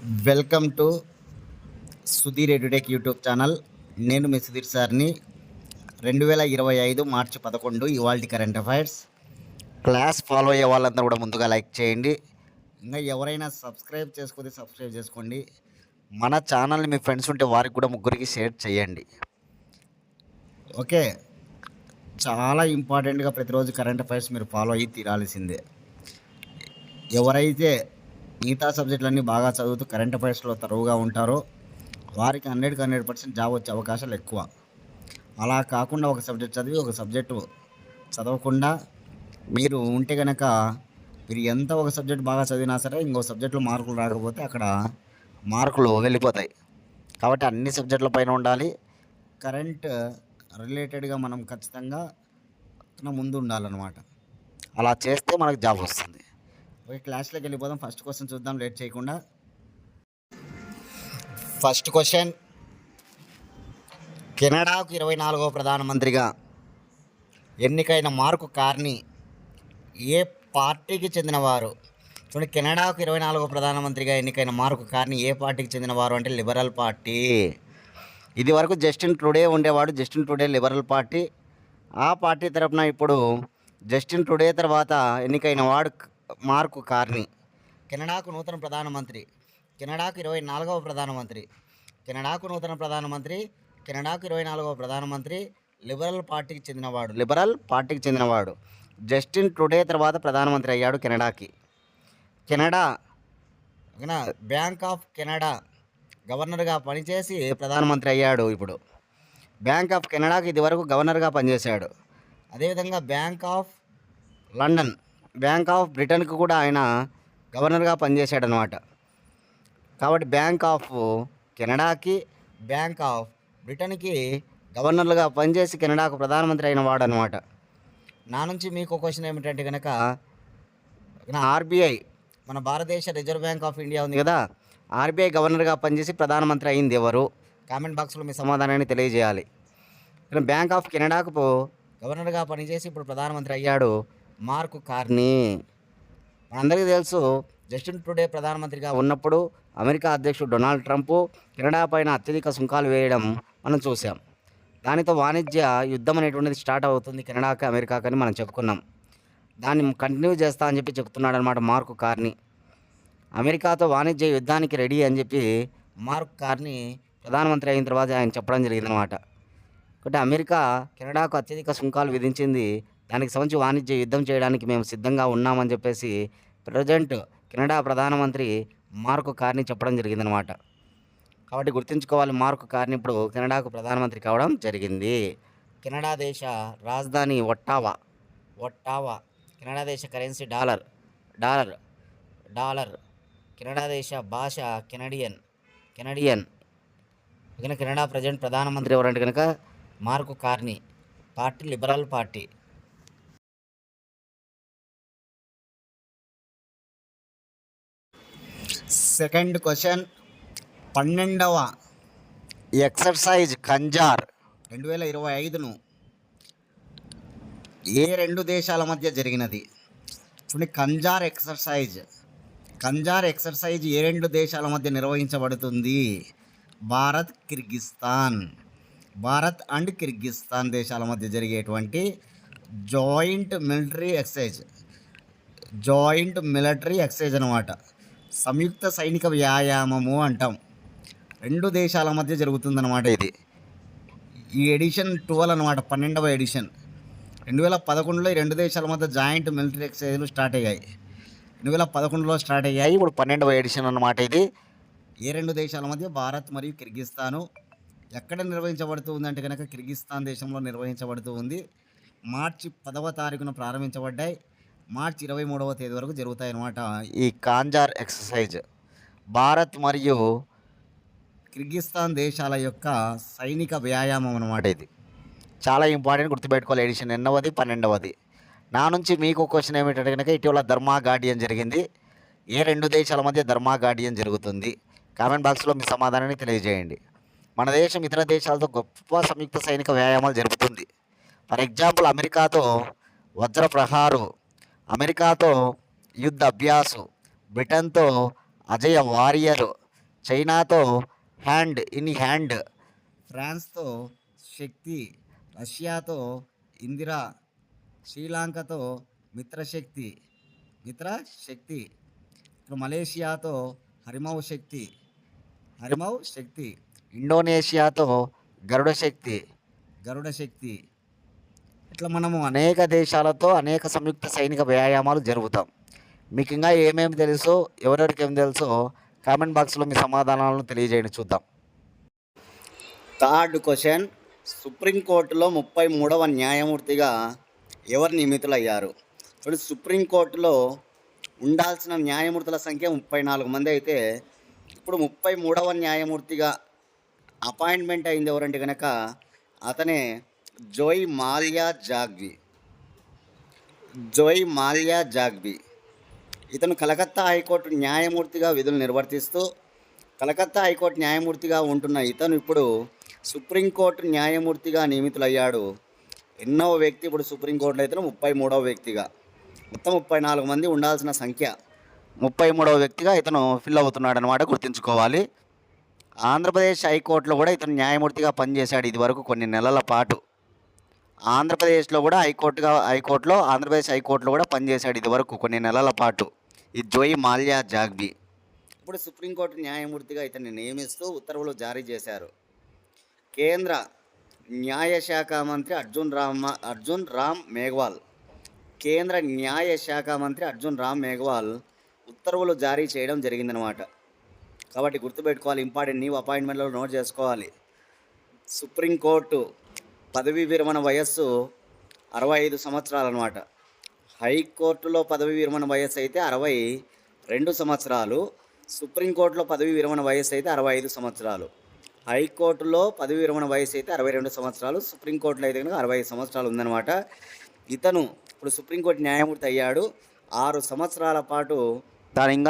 Welcome to Sudheer edutech YouTube channel. నేను మీ సుధీర్ సార్ని. 2025 మార్చి 11 ఇవాల్టి కరెంట్ అఫైర్స్. క్లాస్ ఫాలో అయ్యే వాళ్ళందరూ కూడా ముందుగా లైక్ చేయండి. ఇంకా ఎవరైనా సబ్స్క్రైబ్ చేసుకోండి. మన ఛానల్ని మీ ఫ్రెండ్స్ ఉంటే వారికి కూడా ముగ్గురికి షేర్ చేయండి. ఓకే, చాలా ఇంపార్టెంట్గా ప్రతిరోజు కరెంట్ అఫైర్స్ మీరు ఫాలో అయ్యి తీరాల్సిందే. ఎవరైతే మిగతా సబ్జెక్టులన్నీ బాగా చదువుతూ కరెంట్ అఫైర్స్లో తరువుగా ఉంటారో వారికి 100% జాబ్ వచ్చే అవకాశాలు ఎక్కువ. అలా కాకుండా ఒక సబ్జెక్ట్ చదివి ఒక సబ్జెక్టు చదవకుండా మీరు ఉంటే కనుక మీరు ఎంత ఒక సబ్జెక్ట్ బాగా చదివినా సరే ఇంకో సబ్జెక్టులో మార్కులు రాకపోతే అక్కడ మార్కులు వెళ్ళిపోతాయి. కాబట్టి అన్ని సబ్జెక్టుల పైన ఉండాలి. కరెంట్ రిలేటెడ్గా మనం ఖచ్చితంగా ముందు ఉండాలన్నమాట. అలా చేస్తే మనకు జాబ్ వస్తుంది. ఓకే, క్లాస్లోకి వెళ్ళిపోదాం. ఫస్ట్ క్వశ్చన్ చూద్దాం లేట్ చేయకుండా. ఫస్ట్ క్వశ్చన్, కెనడాకు 24వ ప్రధానమంత్రిగా ఎన్నికైన మార్క్ కార్నీ ఏ పార్టీకి చెందినవారు? చూడండి, కెనడాకు 24వ ప్రధానమంత్రిగా ఎన్నికైన మార్క్ కార్నీ ఏ పార్టీకి చెందినవారు అంటే లిబరల్ పార్టీ. ఇది వరకు జస్టిన్ ట్రూడే ఉండేవాడు. Justin Trudeau liberal party. ఆ పార్టీ తరపున ఇప్పుడు జస్టిన్ ట్రూడే తర్వాత ఎన్నికైన వాడు మార్క్ కార్నీ. కెనడాకు నూతన ప్రధానమంత్రి, కెనడాకు 24వ ప్రధానమంత్రి, కెనడాకు నూతన ప్రధానమంత్రి, కెనడాకు 24వ ప్రధానమంత్రి, లిబరల్ పార్టీకి చెందినవాడు. జస్టిన్ ట్రూడే తర్వాత ప్రధానమంత్రి అయ్యాడు కెనడాకి. కెనడా బ్యాంక్ ఆఫ్ కెనడా గవర్నర్గా పనిచేసి ప్రధానమంత్రి అయ్యాడు. ఇప్పుడు బ్యాంక్ ఆఫ్ కెనడాకి ఇది వరకు గవర్నర్గా పనిచేశాడు. అదేవిధంగా Bank of London, bank of బ్రిటన్కి కూడా ఆయన గవర్నర్గా పనిచేశాడు అనమాట. కాబట్టి బ్యాంక్ ఆఫ్ కెనడాకి, బ్యాంక్ ఆఫ్ బ్రిటన్కి గవర్నర్లుగా పనిచేసి కెనడాకు ప్రధానమంత్రి అయిన వాడు అనమాట. నా నుంచి మీకు క్వశ్చన్ ఏమిటంటే కనుక ఆర్బీఐ, మన భారతదేశ రిజర్వ్ బ్యాంక్ ఆఫ్ ఇండియా ఉంది కదా, ఆర్బీఐ గవర్నర్గా పనిచేసి ప్రధానమంత్రి అయింది ఎవరు? కామెంట్ బాక్స్లో మీ సమాధానాన్ని తెలియజేయాలి. బ్యాంక్ ఆఫ్ కెనడాకు గవర్నర్గా పనిచేసి ఇప్పుడు ప్రధానమంత్రి అయ్యాడు మార్క్ కార్నీ. మనందరికీ తెలుసు, జస్టిన్ ట్రూడే ప్రధానమంత్రిగా ఉన్నప్పుడు అమెరికా అధ్యక్షుడు డొనాల్డ్ ట్రంప్ కెనడా పైన అత్యధిక సుంకాలు వేయడం మనం చూసాం. దానితో వాణిజ్య యుద్ధం అనేటువంటిది స్టార్ట్ అవుతుంది కెనడాకి అమెరికాకని మనం చెప్పుకున్నాం. దాన్ని కంటిన్యూ చేస్తా అని చెప్పి చెప్తున్నాడు అనమాట మార్క్ కార్నీ. అమెరికాతో వాణిజ్య యుద్ధానికి రెడీ అని చెప్పి మార్క్ కార్నీ ప్రధానమంత్రి అయిన తర్వాత ఆయన చెప్పడం జరిగిందనమాట. కాబట్టి అమెరికా కెనడాకు అత్యధిక సుంకాలు విధించింది, దానికి సంబంధించి వాణిజ్య యుద్ధం చేయడానికి మేము సిద్ధంగా ఉన్నామని చెప్పేసి ప్రజెంట్ కెనడా ప్రధానమంత్రి మార్క్ కార్నీ చెప్పడం జరిగిందనమాట. కాబట్టి గుర్తుంచుకోవాలి, మార్క్ కార్నీ ఇప్పుడు కెనడాకు ప్రధానమంత్రి కావడం జరిగింది. కెనడా దేశ రాజధాని ఒట్టావా. కెనడా దేశ కరెన్సీ డాలర్. కెనడా దేశ భాష కెనడియన్. కెనడా ప్రజెంట్ ప్రధానమంత్రి ఎవరంటే కనుక Mark Carney. Party liberal party. Second question, 12వ ఎక్సర్సైజ్ కంజార్ 2025ను ఏ రెండు దేశాల మధ్య జరిగినది? చూడండి, కంజార్ ఎక్సర్సైజ్ ఏ రెండు దేశాల మధ్య నిర్వహించబడుతుంది? భారత్ అండ్ కిర్గిస్తాన్ దేశాల మధ్య జరిగేటువంటి జాయింట్ మిలిటరీ ఎక్సైజ్ అనమాట. సంయుక్త సైనిక వ్యాయామము అంటాం. రెండు దేశాల మధ్య జరుగుతుందన్నమాట. ఈ ఎడిషన్ 12 అనమాట, 12వ ఎడిషన్. 2011లో ఈ రెండు దేశాల మధ్య జాయింట్ మిలిటరీ ఎక్సైజ్లు స్టార్ట్ అయ్యాయి. 2011లో స్టార్ట్ అయ్యాయి. ఇప్పుడు 12వ ఎడిషన్ అనమాట. ఇది ఏ రెండు దేశాల మధ్య? భారత్ మరియు కిర్గిస్తాను. ఎక్కడ నిర్వహించబడుతూ ఉందంటే కనుక కిర్గిస్తాన్ దేశంలో నిర్వహించబడుతూ ఉంది. మార్చి 10వ తారీఖున ప్రారంభించబడ్డాయి. మార్చి 23వ తేదీ వరకు జరుగుతాయి అన్నమాట ఈ కాంజార్ ఎక్సర్సైజ్. భారత్ మరియు కిర్గిస్తాన్ దేశాల యొక్క సైనిక వ్యాయామం అన్నమాట. ఇది చాలా ఇంపార్టెంట్, గుర్తుపెట్టుకోవాలి. ఎడిషన్ ఎన్నవది? 12వది. నా నుంచి మీకు క్వశ్చన్ ఏమిటంటే కనుక ఇటీవల ధర్మా గార్డియన్ జరిగింది. ఏ రెండు దేశాల మధ్య ధర్మా గార్డియన్ జరుగుతుంది? కామెంట్ బాక్స్లో మీ సమాధానాన్ని తెలియజేయండి. మన దేశం ఇతర దేశాలతో గొప్ప సంయుక్త సైనిక వ్యాయామాలు జరుపుతుంది. ఫర్ ఎగ్జాంపుల్, అమెరికాతో వజ్ర ప్రహారు, అమెరికాతో యుద్ధ అభ్యాసు, బ్రిటన్తో అజయ వారియరు, చైనాతో హ్యాండ్ ఇన్ హ్యాండ్, ఫ్రాన్స్తో శక్తి, రష్యాతో ఇందిరా, శ్రీలంకతో మిత్రశక్తి, ఇప్పుడు మలేషియాతో హరిమౌ శక్తి, ఇండోనేషియాతో గరుడ శక్తి. ఇట్లా మనము అనేక దేశాలతో అనేక సంయుక్త సైనిక వ్యాయామాలు జరుపుతాం. మీకు ఇంకా ఏమేమి తెలుసో, ఎవరెవరికి ఏం తెలుసో కామెంట్ బాక్స్లో మీ సమాధానాలను తెలియజేయండి, చూద్దాం. థర్డ్ క్వశ్చన్, సుప్రీంకోర్టులో 33వ న్యాయమూర్తిగా ఎవరు నియమితులయ్యారు? ఇప్పుడు సుప్రీంకోర్టులో ఉండాల్సిన న్యాయమూర్తుల సంఖ్య 34 మంది అయితే ఇప్పుడు 33వ న్యాయమూర్తిగా అపాయింట్మెంట్ అయింది ఎవరంటే కనుక అతనే జోయ్ మాల్యా జాగ్బీ. ఇతను కలకత్తా హైకోర్టు న్యాయమూర్తిగా విధులు నిర్వర్తిస్తూ కలకత్తా హైకోర్టు న్యాయమూర్తిగా ఉంటున్న ఇతను ఇప్పుడు సుప్రీంకోర్టు న్యాయమూర్తిగా నియమితులయ్యాడు. ఎన్నో వ్యక్తి ఇప్పుడు సుప్రీంకోర్టులో అయితే 33వ వ్యక్తిగా, మొత్తం 34 మంది ఉండాల్సిన సంఖ్య 33వ వ్యక్తిగా ఇతను ఫిల్ అవుతున్నాడు అనమాట, గుర్తుంచుకోవాలి. ఆంధ్రప్రదేశ్ హైకోర్టులో కూడా ఇతను న్యాయమూర్తిగా పనిచేశాడు ఇదివరకు కొన్ని నెలల పాటు. ఆంధ్రప్రదేశ్లో కూడా ఆంధ్రప్రదేశ్ హైకోర్టులో కూడా పనిచేశాడు ఇదివరకు కొన్ని నెలల పాటు ఈ జోయ్ మాల్యా జాగ్బీ. ఇప్పుడు సుప్రీంకోర్టు న్యాయమూర్తిగా ఇతన్ని నియమిస్తూ ఉత్తర్వులు జారీ చేశారు. కేంద్ర న్యాయశాఖ మంత్రి అర్జున్ రామ్ మేఘ్వాల్ ఉత్తర్వులు జారీ చేయడం జరిగిందనమాట. కాబట్టి గుర్తుపెట్టుకోవాలి, ఇంపార్టెంట్, నీవు అపాయింట్మెంట్లో నోట్ చేసుకోవాలి. సుప్రీంకోర్టు పదవీ విరమణ వయస్సు 65 సంవత్సరాలు అనమాట. హైకోర్టులో పదవీ విరమణ వయస్సు అయితే 62 సంవత్సరాలు, సుప్రీంకోర్టులో పదవీ విరమణ వయస్సు అయితే 65 సంవత్సరాలు. హైకోర్టులో పదవీ విరమణ వయస్సు అయితే 62 సంవత్సరాలు, సుప్రీంకోర్టులో అయితే కనుక 65 సంవత్సరాలు ఉందన్నమాట. ఇతను ఇప్పుడు సుప్రీంకోర్టు న్యాయమూర్తి అయ్యాడు. 6 సంవత్సరాల పాటు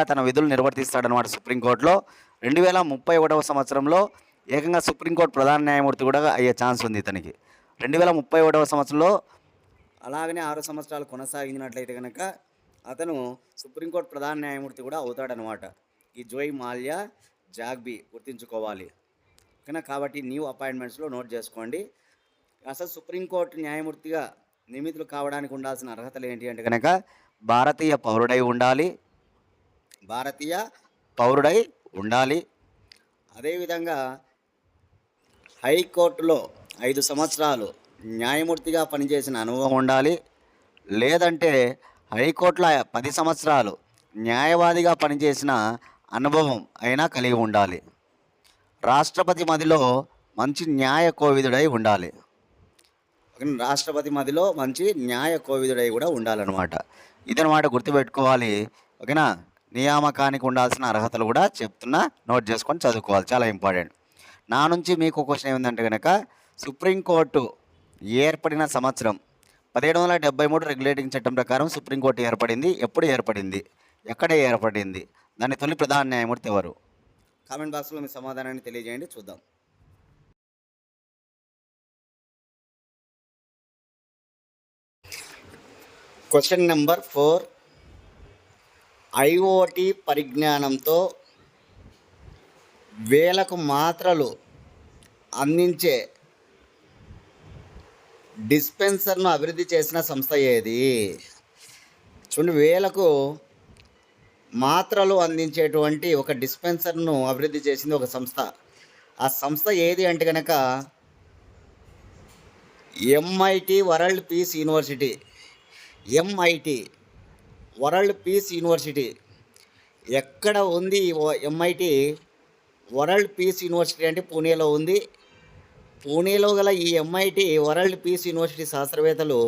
తన విధులు నిర్వర్తిస్తాడనమాట సుప్రీంకోర్టులో. 2031వ సంవత్సరంలో ఏకంగా సుప్రీంకోర్టు ప్రధాన న్యాయమూర్తి కూడా అయ్యే ఛాన్స్ ఉంది ఇతనికి. 2031వ సంవత్సరంలో అలాగనే 6 సంవత్సరాలు కొనసాగించినట్లయితే కనుక అతను సుప్రీంకోర్టు ప్రధాన న్యాయమూర్తి కూడా అవుతాడనమాట. ఈ జోయ్ మాల్యా జాగ్బీ గుర్తుంచుకోవాలి ఓకేనా. కాబట్టి న్యూ అపాయింట్మెంట్స్లో నోట్ చేసుకోండి. అసలు సుప్రీంకోర్టు న్యాయమూర్తిగా నియమితులు కావడానికి ఉండాల్సిన అర్హతలు ఏంటి అంటే కనుక భారతీయ పౌరుడై ఉండాలి. అదేవిధంగా హైకోర్టులో 5 సంవత్సరాలు న్యాయమూర్తిగా పనిచేసిన అనుభవం ఉండాలి. లేదంటే హైకోర్టులో 10 సంవత్సరాలు న్యాయవాదిగా పనిచేసిన అనుభవం అయినా కలిగి ఉండాలి. రాష్ట్రపతి మదిలో మంచి న్యాయ కోవిదుడై ఉండాలి. రాష్ట్రపతి మదిలో మంచి న్యాయ కోవిదుడై కూడా ఉండాలన్నమాట. ఇదన్నమాట గుర్తుపెట్టుకోవాలి ఓకేనా. నియామకానికి ఉండాల్సిన అర్హతలు కూడా చెప్తున్నా, నోట్ చేసుకొని చదువుకోవాలి, చాలా ఇంపార్టెంట్. నా నుంచి మీకు క్వశ్చన్ ఏమిటంటే కనుక సుప్రీంకోర్టు ఏర్పడిన సంవత్సరం 1773 రెగ్యులేటింగ్ చట్టం ప్రకారం సుప్రీంకోర్టు ఏర్పడింది. ఎప్పుడు ఏర్పడింది, ఎక్కడ ఏర్పడింది, దాని తొలి ప్రధాన న్యాయమూర్తి ఎవరు? కామెంట్ బాక్స్లో మీ సమాధానాన్ని తెలియజేయండి, చూద్దాం. క్వశ్చన్ నెంబర్ 4, ఐఓటీ పరిజ్ఞానంతో వేలకు మాత్రలు అందించే డిస్పెన్సర్ను అభివృద్ధి చేసిన సంస్థ ఏది? చూడండి, వేలకు మాత్రలు అందించేటువంటి ఒక డిస్పెన్సర్ను అభివృద్ధి చేసింది ఒక సంస్థ. ఆ సంస్థ ఏది అంటే కనుక MIT world peace university. MIT world peace university ఎక్కడ ఉంది? ఎంఐటి వరల్డ్ పీస్ యూనివర్సిటీ అంటే పూణేలో ఉంది. పూణేలో గల ఈ ఎంఐటి వరల్డ్ పీస్ యూనివర్సిటీ శాస్త్రవేత్తలు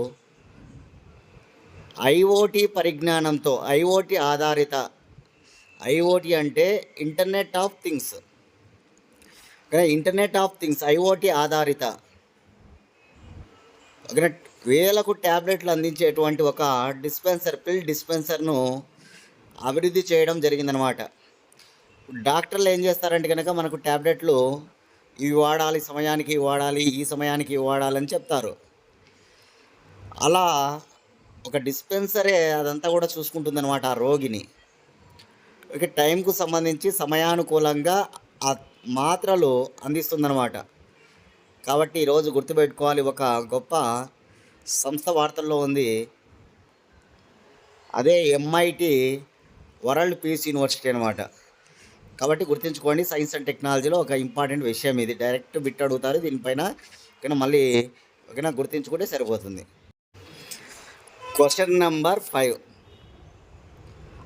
ఐఓటీ పరిజ్ఞానంతో, ఐఓటీ ఆధారిత, ఐఓటీ అంటే ఇంటర్నెట్ ఆఫ్ థింగ్స్, ఐఓటీ ఆధారిత వేలకు ట్యాబ్లెట్లు అందించేటువంటి ఒక పిల్ డిస్పెన్సర్ను అభివృద్ధి చేయడం జరిగిందనమాట. డాక్టర్లు ఏం చేస్తారంటే కనుక మనకు ట్యాబ్లెట్లు ఇవి వాడాలి, సమయానికి వాడాలి, ఈ సమయానికి వాడాలని చెప్తారు. అలా ఒక డిస్పెన్సరే అదంతా కూడా చూసుకుంటుందన్నమాట ఆ రోగిని. ఇక టైంకు సంబంధించి సమయానుకూలంగా ఆ మాత్రలు అందిస్తుందన్నమాట. కాబట్టి ఈరోజు గుర్తుపెట్టుకోవాలి, ఒక గొప్ప సంస్థ వార్తల్లో ఉంది. అదే ఎంఐటి వరల్డ్ పీస్ యూనివర్సిటీ అనమాట. కాబట్టి గుర్తుంచుకోండి, సైన్స్ అండ్ టెక్నాలజీలో ఒక ఇంపార్టెంట్ విషయం ఇది. డైరెక్ట్ బిట్ అడుగుతారు దీనిపైన. ఓకేనా, మళ్ళీ ఓకేనా గుర్తుంచుకుంటే సరిపోతుంది. Question number 5.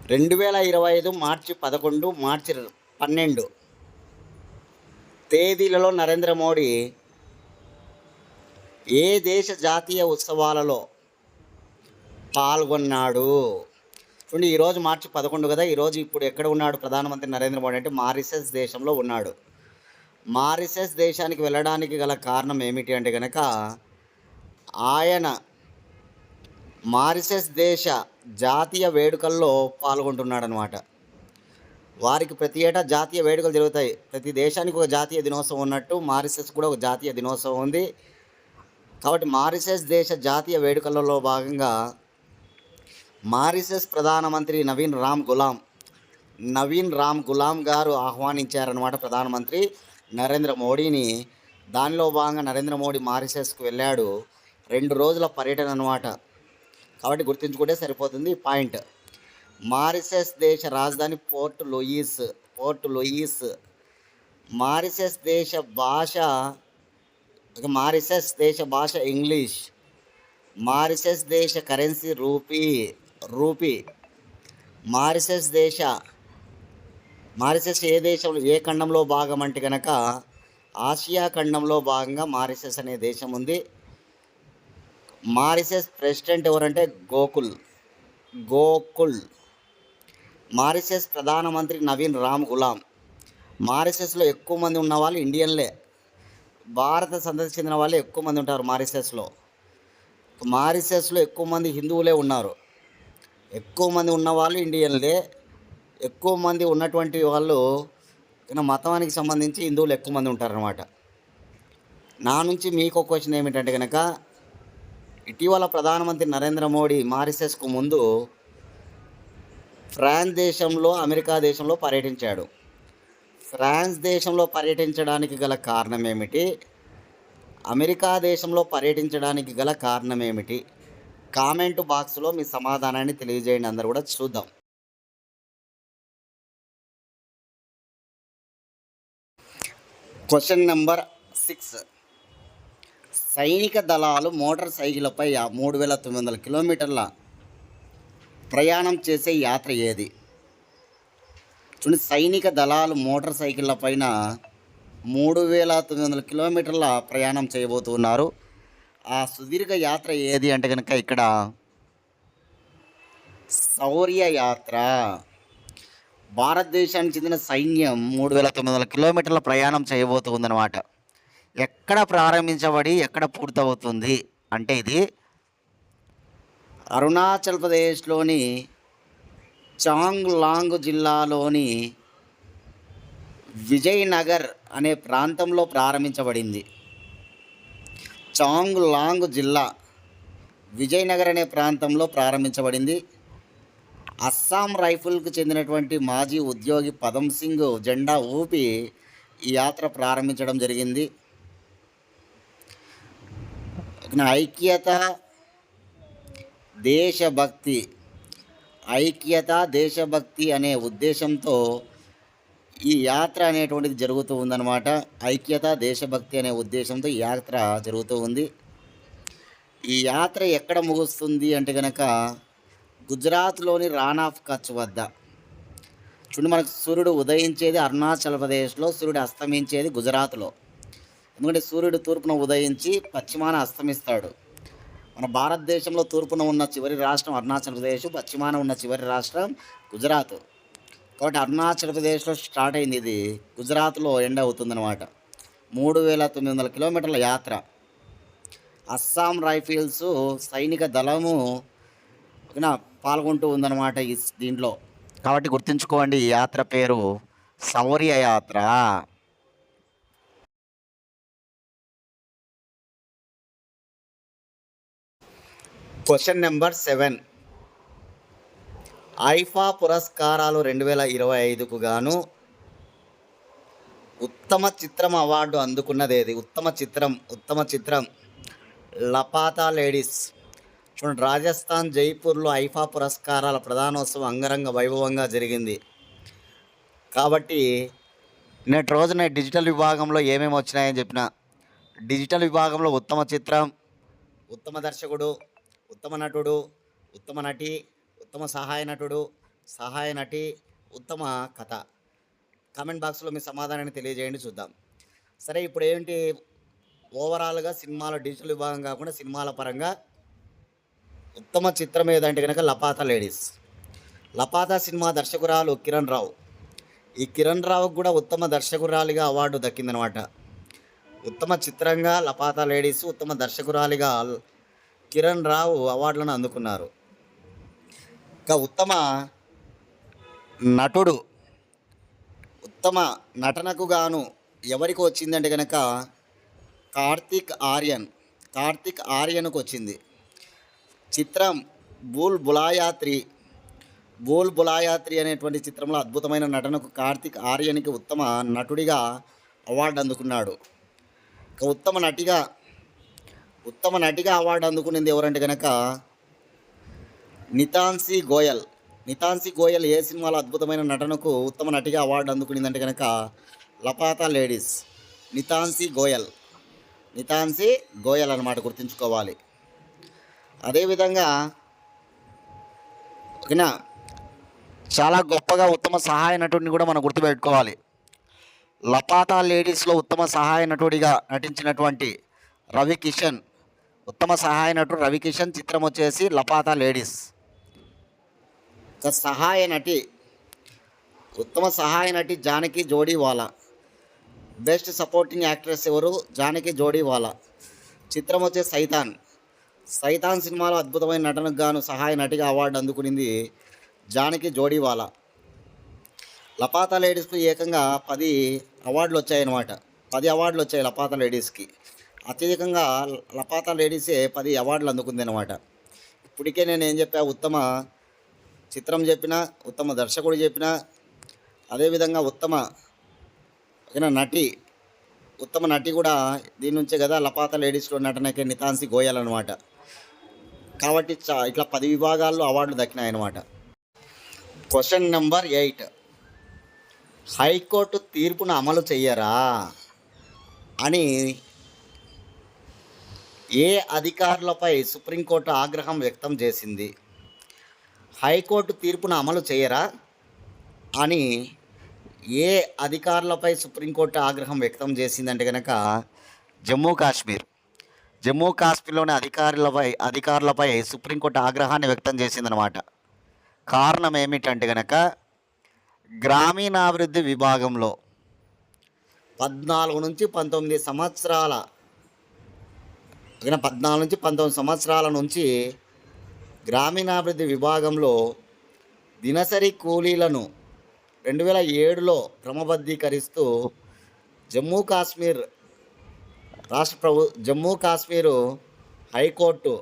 2025 మార్చి 11, మార్చి 12 తేదీలలో నరేంద్ర మోడీ ఏ దేశ జాతీయ ఉత్సవాలలో పాల్గొన్నాడు? చూడండి, ఈరోజు మార్చి 11 కదా. ఈరోజు ఇప్పుడు ఎక్కడ ఉన్నాడు ప్రధానమంత్రి నరేంద్ర మోడీ అంటే మారిషస్ దేశంలో ఉన్నాడు. మారిషస్ దేశానికి వెళ్ళడానికి గల కారణం ఏమిటి అంటే కనుక, ఆయన మారిషస్ దేశ జాతీయ వేడుకల్లో పాల్గొంటున్నాడు అనమాట. వారికి ప్రతి ఏటా జాతీయ వేడుకలు జరుగుతాయి. ప్రతి దేశానికి ఒక జాతీయ దినోత్సవం ఉన్నట్టు మారిషస్ కూడా ఒక జాతీయ దినోత్సవం ఉంది. కాబట్టి మారిషస్ దేశ జాతీయ వేడుకలలో భాగంగా మారిషస్ ప్రధానమంత్రి నవీన్ రామ్ గులాం గారు ఆహ్వానించారనమాట ప్రధానమంత్రి నరేంద్ర మోడీని. దానిలో భాగంగా నరేంద్ర మోడీ మారిషస్కు వెళ్ళాడు. 2 రోజుల పర్యటన అనమాట. కాబట్టి గుర్తుంచుకుంటే సరిపోతుంది పాయింట్. మారిషస్ దేశ రాజధాని పోర్ట్ లూయిస్. మారిషస్ దేశ భాష ఇంగ్లీష్. మారిషస్ దేశ కరెన్సీ రూపీ. మారిషస్ ఏ దేశంలో, ఏ ఖండంలో భాగం అంటే కనుక ఆసియా ఖండంలో భాగంగా మారిషస్ అనే దేశం ఉంది. మారిషస్ ప్రెసిడెంట్ ఎవరంటే గోకుల్. మారిషస్ ప్రధానమంత్రి నవీన్ రామ్ గులాం. మారిషస్లో ఎక్కువ మంది ఉన్నవాళ్ళు ఇండియన్లే. భారత సంతతికి చెందిన వాళ్ళే ఎక్కువ మంది ఉంటారు మారిషస్లో. ఎక్కువ మంది హిందువులే ఉన్నారు. ఎక్కువ మంది ఉన్నవాళ్ళు ఇండియన్లే. ఎక్కువ మంది ఉన్నటువంటి వాళ్ళు మతానికి సంబంధించి హిందువులు ఎక్కువ మంది ఉంటారనమాట. నా నుంచి మీకు ఒక క్వశ్చన్ ఏమిటంటే కనుక, ఇటీవల ప్రధానమంత్రి నరేంద్ర మోడీ మారిషస్కు ముందు ఫ్రాన్స్ దేశంలో, అమెరికా దేశంలో పర్యటించాడు. ఫ్రాన్స్ దేశంలో పర్యటించడానికి గల కారణం ఏమిటి? అమెరికా దేశంలో పర్యటించడానికి గల కారణం ఏమిటి? కామెంట్ బాక్స్లో మీ సమాధానాన్ని తెలియజేయండి. అందరూ కూడా చూద్దాం. Question number 6. సైనిక దళాలు మోటార్ సైకిళ్లపై 3900 కిలోమీటర్ల ప్రయాణం చేసే యాత్ర ఏది? చూడండి, సైనిక దళాలు మోటార్ సైకిళ్ల పైన 3900 కిలోమీటర్ల ప్రయాణం చేయబోతున్నారు. ఆ సుదీర్ఘ యాత్ర ఏది అంటే కనుక ఇక్కడ శౌర్య యాత్ర. భారతదేశానికి చెందిన సైన్యం 3900 కిలోమీటర్ల ప్రయాణం చేయబోతుందన్నమాట. ఎక్కడ ప్రారంభించబడి ఎక్కడ పూర్తవుతుంది అంటే ఇది అరుణాచల్ ప్రదేశ్లోని చాంగ్లాంగ్ జిల్లాలోని విజయనగర్ అనే ప్రాంతంలో ప్రారంభించబడింది. చాంగ్లాంగ్ జిల్లా విజయనగర్ అనే ప్రాంతంలో ప్రారంభించబడింది. అస్సాం రైఫిల్కు చెందినటువంటి మాజీ ఉద్యోగి పదం సింగ్ జెండా ఊపి ఈ యాత్ర ప్రారంభించడం జరిగింది. ఐక్యత దేశభక్తి అనే ఉద్దేశంతో ఈ యాత్ర అనేటువంటిది జరుగుతూ ఉందన్నమాట. ఐక్యత దేశభక్తి అనే ఉద్దేశంతో ఈ యాత్ర జరుగుతూ ఉంది. ఈ యాత్ర ఎక్కడ ముగుస్తుంది అంటే కనుక గుజరాత్లోని రాన్ ఆఫ్ కచ్ వద్ద. చూడండి, మనకు సూర్యుడు ఉదయించేది అరుణాచల్ ప్రదేశ్లో, సూర్యుడు అస్తమించేది గుజరాత్లో. ఎందుకంటే సూర్యుడు తూర్పున ఉదయించి పశ్చిమాన అస్తమిస్తాడు. మన భారతదేశంలో తూర్పున ఉన్న చివరి రాష్ట్రం అరుణాచల్ ప్రదేశ్, పశ్చిమాన ఉన్న చివరి రాష్ట్రం గుజరాత్. కాబట్టి అరుణాచల్ ప్రదేశ్లో స్టార్ట్ అయింది, ఇది గుజరాత్లో ఎండ్ అవుతుందన్నమాట. 3900 కిలోమీటర్ల యాత్ర. అస్సాం రైఫిల్స్ సైనిక దళము పాల్గొంటూ ఉందన్నమాట దీంట్లో. కాబట్టి గుర్తుంచుకోండి, ఈ యాత్ర పేరు శౌర్య యాత్ర. Question number 7. ఐఫా పురస్కారాలు 2025కు గాను ఉత్తమ చిత్రం అవార్డు అందుకున్నదేది? ఉత్తమ చిత్రం లపాతా లేడీస్. చూడండి, రాజస్థాన్ జైపూర్లో ఐఫా పురస్కారాల ప్రధానోత్సవం అంగరంగ వైభవంగా జరిగింది. కాబట్టి నేటి రోజున డిజిటల్ విభాగంలో ఏమేమి వచ్చినాయని చెప్పిన, డిజిటల్ విభాగంలో ఉత్తమ చిత్రం, ఉత్తమ దర్శకుడు, ఉత్తమ నటుడు, ఉత్తమ నటి, ఉత్తమ సహాయ నటుడు, సహాయ నటి, ఉత్తమ కథ. కామెంట్ బాక్స్లో మీ సమాధానాన్ని తెలియజేయండి, చూద్దాం. సరే, ఇప్పుడు ఏంటి ఓవరాల్గా సినిమాల డిజిటల్ విభాగం కాకుండా సినిమాల పరంగా ఉత్తమ చిత్రం ఏదంటే కనుక లపాతా లేడీస్. లపాతా సినిమా దర్శకురాలు కిరణ్ రావు. ఈ కిరణ్ రావుకు కూడా ఉత్తమ దర్శకురాలిగా అవార్డు దక్కిందనమాట. ఉత్తమ చిత్రంగా లపాతా లేడీస్, ఉత్తమ దర్శకురాలిగా కిరణ్ రావు అవార్డులను అందుకున్నారు. ఇంకా ఉత్తమ నటుడు, ఉత్తమ నటనకు గాను ఎవరికి వచ్చిందంటే కనుక కార్తిక్ ఆర్యన్కు వచ్చింది. చిత్రం బూల్ బులాయా 3 అనేటువంటి చిత్రంలో అద్భుతమైన నటనకు కార్తిక్ ఆర్యన్కి ఉత్తమ నటుడిగా అవార్డు అందుకున్నాడు. ఇక ఉత్తమ నటిగా అవార్డు అందుకునేది ఎవరంటే కనుక నితాన్సీ గోయల్ ఏ సినిమాలో అద్భుతమైన నటనకు ఉత్తమ నటిగా అవార్డు అందుకునిందంటే కనుక లపాతా లేడీస్. నితాన్సీ గోయల్ అన్నమాట, గుర్తుంచుకోవాలి. అదేవిధంగా ఓకేనా, చాలా గొప్పగా ఉత్తమ సహాయ నటుడిని కూడా మనం గుర్తుపెట్టుకోవాలి. లపాతా లేడీస్లో ఉత్తమ సహాయ నటుడిగా నటించినటువంటి రవికిషన్, ఉత్తమ సహాయ నటుడు రవికిషన్. చిత్రం వచ్చేసి లపాతా లేడీస్. ఉత్తమ సహాయ నటి జానకి జోడీవాలా. బెస్ట్ సపోర్టింగ్ యాక్ట్రెస్ ఎవరు? జానకి జోడీవాలా. చిత్రం వచ్చే సైతాన్ సినిమాలో అద్భుతమైన నటనకు గాను సహాయ నటిగా అవార్డు అందుకునింది జానకి జోడీవాలా. లపాతా లేడీస్కు ఏకంగా 10 అవార్డులు వచ్చాయన్నమాట. 10 అవార్డులు వచ్చాయి లపాతా లేడీస్కి. అత్యధికంగా లపాతా లేడీసే 10 అవార్డులు అందుకుంది అనమాట. ఇప్పటికే నేను ఏం చెప్పా, ఉత్తమ చిత్రం చెప్పిన, ఉత్తమ దర్శకుడు చెప్పిన, అదేవిధంగా ఉత్తమ నటి కూడా దీని నుంచే కదా లపాతా లేడీస్లో నటనకే నితాన్సీ గోయల్ అనమాట. కాబట్టి ఇట్లా 10 విభాగాల్లో అవార్డులు దక్కినాయన్నమాట. క్వశ్చన్ నెంబర్ 8, హైకోర్టు తీర్పును అమలు చెయ్యరా అని ఏ అధికారులపై సుప్రీంకోర్టు ఆగ్రహం వ్యక్తం చేసింది? హైకోర్టు తీర్పును అమలు చేయరా అని ఏ అధికారులపై సుప్రీంకోర్టు ఆగ్రహం వ్యక్తం చేసిందంటే కనుక జమ్మూ కాశ్మీర్లోని అధికారులపై సుప్రీంకోర్టు ఆగ్రహాన్ని వ్యక్తం చేసిందనమాట. కారణం ఏమిటంటే కనుక గ్రామీణాభివృద్ధి విభాగంలో 14 నుంచి 19 సంవత్సరాల నుంచి గ్రామీణాభివృద్ధి విభాగంలో దినసరి కూలీలను 2007లో క్రమబద్ధీకరిస్తూ జమ్మూ కాశ్మీరు హైకోర్టు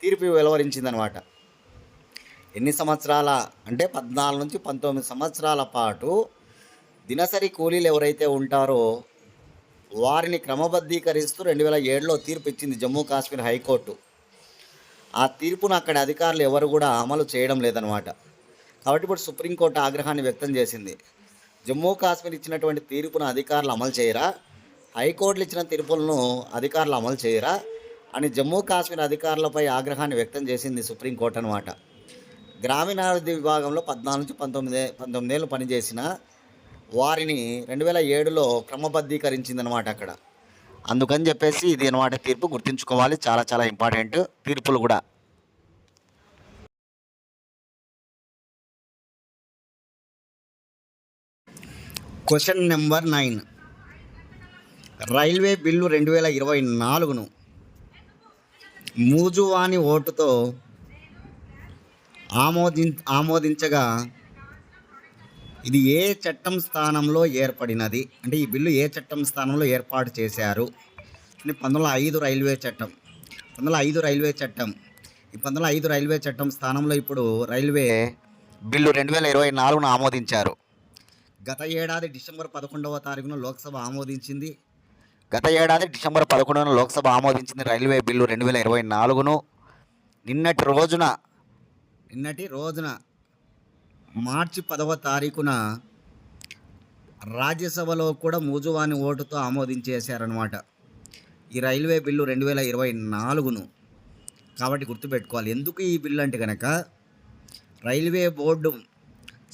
తీర్పు వెలువరించిందనమాట. ఎన్ని సంవత్సరాల అంటే 14 నుంచి 19 సంవత్సరాల పాటు దినసరి కూలీలు ఎవరైతే ఉంటారో వారిని క్రమబద్ధీకరిస్తూ 2007లో తీర్పు ఇచ్చింది జమ్మూ కాశ్మీర్ హైకోర్టు. ఆ తీర్పును అక్కడ అధికారులు ఎవరు కూడా అమలు చేయడం లేదనమాట. కాబట్టి ఇప్పుడు సుప్రీంకోర్టు ఆగ్రహాన్ని వ్యక్తం చేసింది. జమ్మూ కాశ్మీర్ ఇచ్చినటువంటి తీర్పును అధికారులు అమలు చేయరా, హైకోర్టులు ఇచ్చిన తీర్పులను అధికారులు అమలు చేయరా అని జమ్మూ కాశ్మీర్ అధికారులపై ఆగ్రహాన్ని వ్యక్తం చేసింది సుప్రీంకోర్టు అనమాట. గ్రామీణాభివృద్ధి విభాగంలో 14 నుంచి 19 ఏళ్ళు పనిచేసిన వారిని 2007లో క్రమబద్ధీకరించిందనమాట అక్కడ. అందుకని చెప్పేసి ఇది అనమాట తీర్పు, గుర్తుంచుకోవాలి. చాలా చాలా ఇంపార్టెంట్ తీర్పులు కూడా. క్వశ్చన్ నెంబర్ 9, రైల్వే బిల్లు 2024ను మూజువాని ఓటుతో ఆమోదించగా ఇది ఏ చట్టం స్థానంలో ఏర్పడినది? అంటే ఈ బిల్లు ఏ చట్టం స్థానంలో ఏర్పాటు చేశారు? 1905 రైల్వే చట్టం. ఈ 1905 రైల్వే చట్టం స్థానంలో ఇప్పుడు రైల్వే బిల్లు 2024ను ఆమోదించారు. గత ఏడాది డిసెంబర్ 11వ తారీఖున లోక్సభ ఆమోదించింది. రైల్వే బిల్లు 2024ను. నిన్నటి రోజున మార్చి 10వ తారీఖున రాజ్యసభలో కూడా మూజువాని ఓటుతో ఆమోదించేశారనమాట ఈ రైల్వే బిల్లు 2024ను. కాబట్టి గుర్తుపెట్టుకోవాలి. ఎందుకు ఈ బిల్లు అంటే కనుక రైల్వే బోర్డు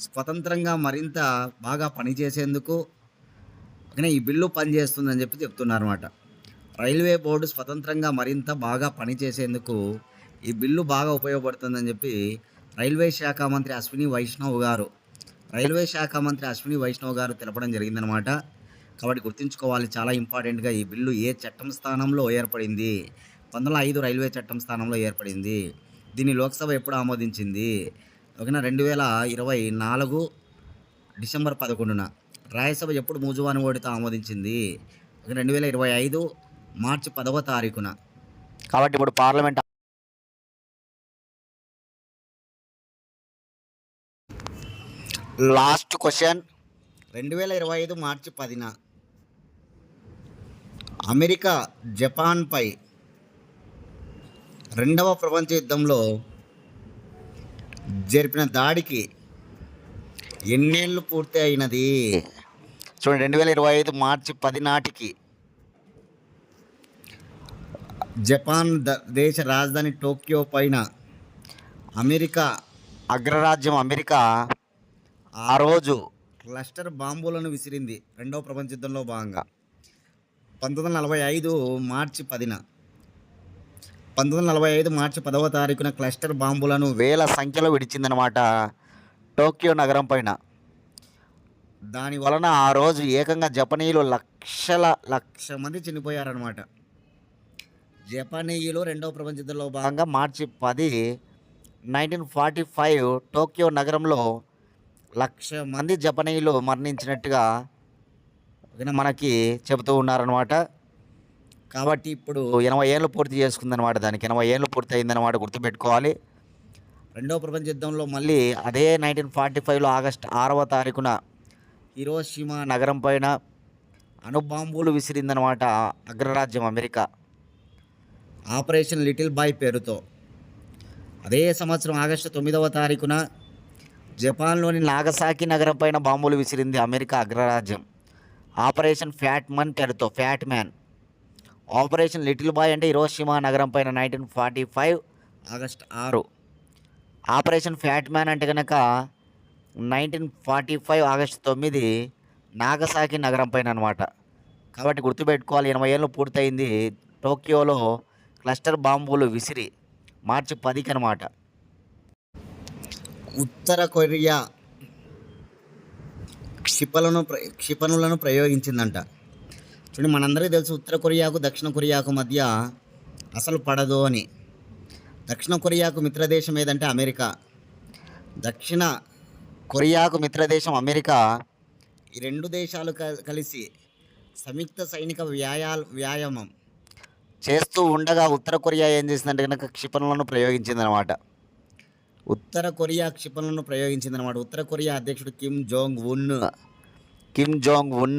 స్వతంత్రంగా మరింత బాగా పనిచేసేందుకు ఈ బిల్లు పనిచేస్తుందని చెప్తున్నారన్నమాట. రైల్వే బోర్డు స్వతంత్రంగా మరింత బాగా పనిచేసేందుకు ఈ బిల్లు బాగా ఉపయోగపడుతుందని చెప్పి రైల్వే శాఖ మంత్రి అశ్విని వైష్ణవ్ గారు తెలపడం జరిగిందనమాట. కాబట్టి గుర్తుంచుకోవాలి, చాలా ఇంపార్టెంట్గా ఈ బిల్లు ఏ చట్టం స్థానంలో ఏర్పడింది. 1905 రైల్వే చట్టం స్థానంలో ఏర్పడింది. దీన్ని లోక్సభ ఎప్పుడు ఆమోదించింది? 2024 డిసెంబర్ 11న. రాజ్యసభ ఎప్పుడు మూజువాని ఓటుతో ఆమోదించింది? 2025 మార్చి 10వ తారీఖున. కాబట్టి ఇప్పుడు పార్లమెంట్ లాస్ట్ క్వశ్చన్. 2025 మార్చి 10న అమెరికా జపాన్పై రెండవ ప్రపంచ యుద్ధంలో జరిపిన దాడికి ఎన్నేళ్ళు పూర్తి అయినది? చూడండి, 2025 మార్చి 10 నాటికి జపాన్ దేశ రాజధాని టోక్యో పైన అగ్రరాజ్యం అమెరికా ఆ రోజు క్లస్టర్ బాంబులను విసిరింది రెండవ ప్రపంచ యుద్ధంలో భాగంగా. 1945 మార్చి 10న 10వ తారీఖున క్లస్టర్ బాంబులను వేల సంఖ్యలో విడిచిందనమాట టోక్యో నగరం పైన. దాని వలన ఆ రోజు ఏకంగా జపనీయులు లక్ష మంది చనిపోయారనమాట. జపనీయులు రెండవ ప్రపంచ యుద్ధంలో భాగంగా మార్చి 10, 1945 టోక్యో నగరంలో 1,00,000 మంది జపనీయులు మరణించినట్టుగా మనకి చెబుతూ ఉన్నారనమాట. కాబట్టి ఇప్పుడు 80 ఏళ్ళు పూర్తి చేసుకుందనమాట. దానికి 80 ఏళ్ళు పూర్తి అయిందనమాట, గుర్తుపెట్టుకోవాలి. రెండవ ప్రపంచ యుద్ధంలో మళ్ళీ అదే 1945లో ఆగస్టు 6వ తారీఖున హిరోషిమా నగరం పైన అణుబాంబులు విసిరిందనమాట అగ్రరాజ్యం అమెరికా, ఆపరేషన్ లిటిల్ బాయ్ పేరుతో. అదే సంవత్సరం ఆగస్టు 9వ తారీఖున జపాన్లోని నాగసాకి నగరం పైన బాంబులు విసిరింది అమెరికా అగ్రరాజ్యం, operation fat man. Operation little boy అంటే హిరోషిమా నగరం పైన 1945 ఆగస్టు 6. ఆపరేషన్ ఫ్యాట్ మ్యాన్ అంటే కనుక 1945 ఆగస్టు 9 నాగసాకి నగరం పైన అనమాట. కాబట్టి గుర్తుపెట్టుకోవాలి, 80 ఏళ్ళు పూర్తయింది టోక్యోలో క్లస్టర్ బాంబులు విసిరి మార్చి 10కి అనమాట. ఉత్తర కొరియా క్షిపణులను ప్రయోగించిందంట. చూడండి, మనందరికీ తెలుసు ఉత్తర కొరియాకు దక్షిణ కొరియాకు మధ్య అసలు పడదు అని. దక్షిణ కొరియాకు మిత్రదేశం ఏదంటే అమెరికా. దక్షిణ కొరియాకు మిత్రదేశం అమెరికా. ఈ రెండు దేశాలు కలిసి సంయుక్త సైనిక వ్యాయామం చేస్తూ ఉండగా ఉత్తర కొరియా ఏం చేసిందంటే కనుక క్షిపణులను ప్రయోగించిందనమాట. ఉత్తర కొరియా అధ్యక్షుడు కిమ్ జోంగ్ ఉన్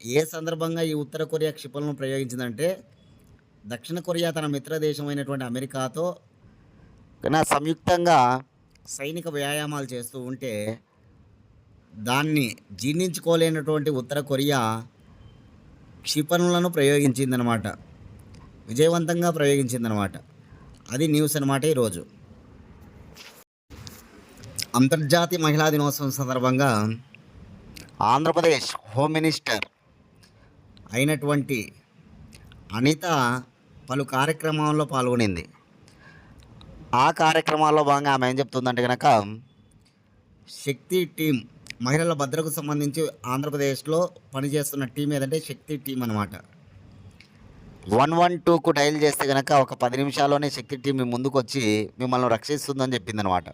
ఏ సందర్భంగా ఈ ఉత్తర కొరియా క్షిపణులను ప్రయోగించిందంటే దక్షిణ కొరియా తన మిత్రదేశమైనటువంటి అమెరికాతో సంయుక్తంగా సైనిక వ్యాయామాలు చేస్తూ ఉంటే దాన్ని జీర్ణించుకోలేనటువంటి ఉత్తర కొరియా క్షిపణులను ప్రయోగించిందనమాట, విజయవంతంగా ప్రయోగించిందనమాట. అది న్యూస్ అనమాట. ఈరోజు అంతర్జాతీయ మహిళా దినోత్సవం సందర్భంగా ఆంధ్రప్రదేశ్ హోమ్ మినిస్టర్ అయినటువంటి అనిత పలు కార్యక్రమాల్లో పాల్గొనింది. ఆ కార్యక్రమాల్లో భాగంగా ఆమె ఏం చెప్తుందంటే కనుక శక్తి టీం, మహిళల భద్రతకు సంబంధించి ఆంధ్రప్రదేశ్లో పనిచేస్తున్న టీం ఏదంటే శక్తి టీం అనమాట. 112కు డయల్ చేస్తే కనుక ఒక 10 నిమిషాల్లోనే శక్తి టీం మీ ముందుకు వచ్చి మిమ్మల్ని రక్షిస్తుందని చెప్పిందనమాట.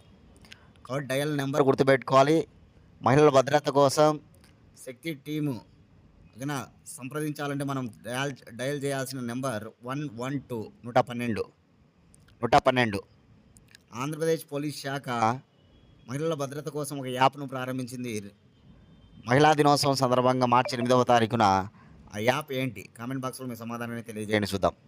కాబట్టి డయల్ నెంబర్ గుర్తుపెట్టుకోవాలి. మహిళల భద్రత కోసం శక్తి టీము సంప్రదించాలంటే మనం డయల్ చేయాల్సిన నెంబర్ 112 112. ఆంధ్రప్రదేశ్ పోలీస్ శాఖ మహిళల భద్రత కోసం ఒక యాప్ను ప్రారంభించింది. మహిళా దినోత్సవం సందర్భంగా మార్చి 8వ తారీఖున ఆ యాప్ ఏంటి? కామెంట్ బాక్స్లో మీ సమాధానాన్ని తెలియజేయండి చూద్దాం.